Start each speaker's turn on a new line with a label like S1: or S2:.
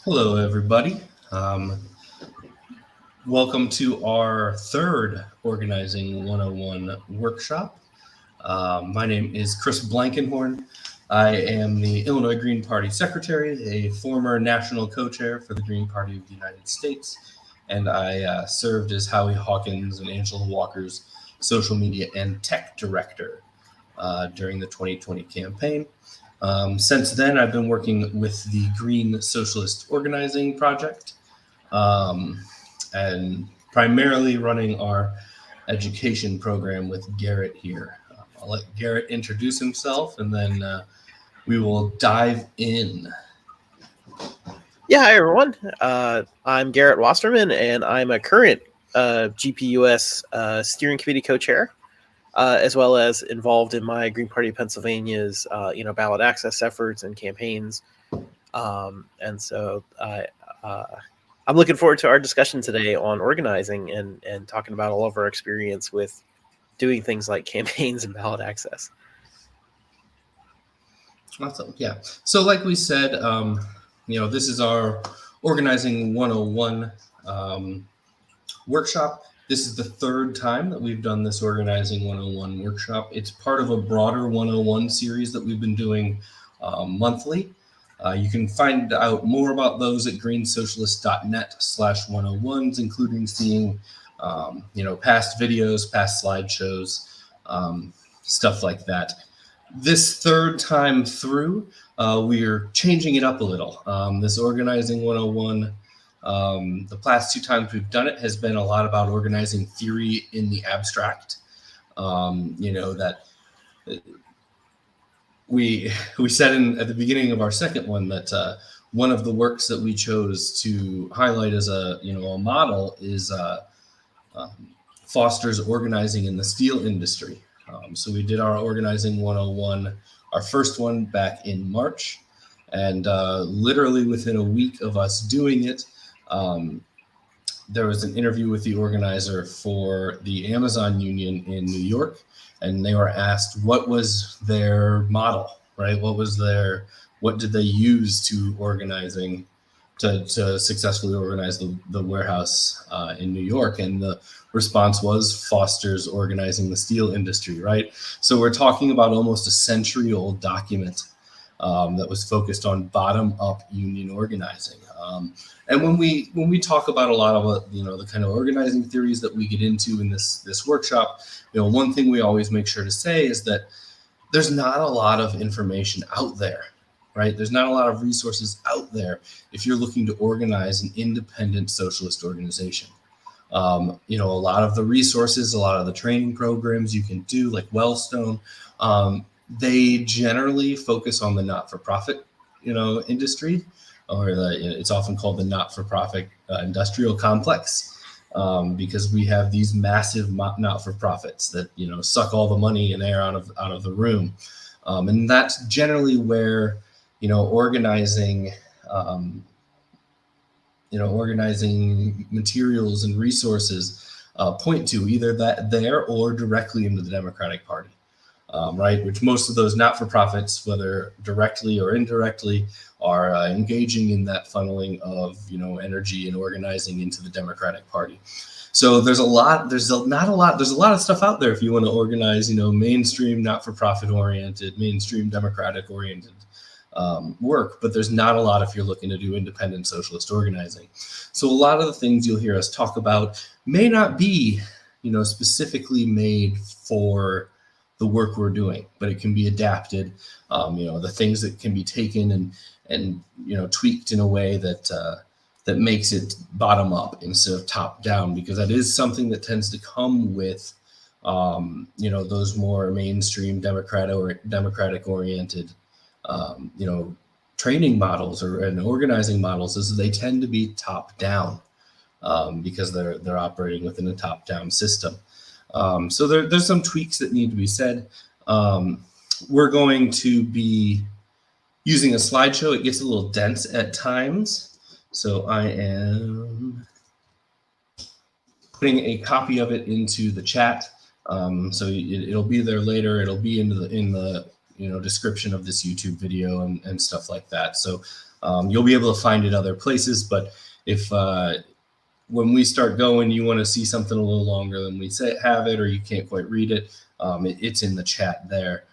S1: Hello, everybody. Welcome to our third Organizing 101 workshop. My name is Chris Blankenhorn. I am the Illinois Green Party Secretary, a former national co-chair for the Green Party of the United States, and I served as Howie Hawkins and Angela Walker's social media and tech director during the 2020 campaign. Since then, I've been working with the Green Socialist Organizing Project and primarily running our education program with Garrett here. I'll let Garrett introduce himself and then we will dive in.
S2: Yeah, hi everyone. I'm Garrett Wasserman, and I'm a current GPUS steering committee co-chair, as well as involved in my Green Party of Pennsylvania's ballot access efforts and campaigns. And so I'm looking forward to our discussion today on organizing and talking about all of our experience with doing things like campaigns and ballot access.
S1: Awesome. Yeah. So like we said, this is our Organizing 101 workshop. This is the third time that we've done this Organizing 101 workshop. It's part of a broader 101 series that we've been doing monthly. You can find out more about those at greensocialist.net/101s, including seeing, past videos, past slideshows, stuff like that. This third time through, we're changing it up a little. This Organizing 101, the past two times we've done it has been a lot about organizing theory in the abstract. That we said at the beginning of our second one that one of the works that we chose to highlight as a model is Foster's organizing in the steel industry. So we did our Organizing 101, our first one back in March, and literally within a week of us doing it, there was an interview with the organizer for the Amazon Union in New York, and they were asked what was their model, right? What did they use to organizing to successfully organize the warehouse in New York? And the response was Foster's organizing the steel industry, right? So we're talking about almost a century-old document that was focused on bottom-up union organizing. And when we talk about a lot of the kind of organizing theories that we get into in this workshop, one thing we always make sure to say is that there's not a lot of information out there, right? There's not a lot of resources out there if you're looking to organize an independent socialist organization. A lot of the resources, a lot of the training programs you can do, like Wellstone, they generally focus on the not-for-profit, industry, or it's often called the not-for-profit industrial complex, because we have these massive not-for-profits that suck all the money and air out of the room, and that's generally where organizing materials and resources point to, either that there or directly into the Democratic Party, right? Which most of those not-for-profits, whether directly or indirectly, are engaging in that funneling of energy and organizing into the Democratic Party. So there's a lot of stuff out there if you want to organize, mainstream not-for-profit oriented, mainstream Democratic oriented work, but there's not a lot if you're looking to do independent socialist organizing. So a lot of the things you'll hear us talk about may not be, specifically made for the work we're doing, but it can be adapted. The things that can be taken and tweaked in a way that makes it bottom up instead of top down, because that is something that tends to come with those more mainstream democratic oriented training models and organizing models, is they tend to be top down because they're operating within a top down system. So there's some tweaks that need to be said. We're going to be using a slideshow. It gets a little dense at times, so I am putting a copy of it into the chat. So it'll be there later. It'll be in the description of this YouTube video and stuff like that. So you'll be able to find it other places. But if when we start going, you want to see something a little longer than we have it, or you can't quite read it, it's in the chat there.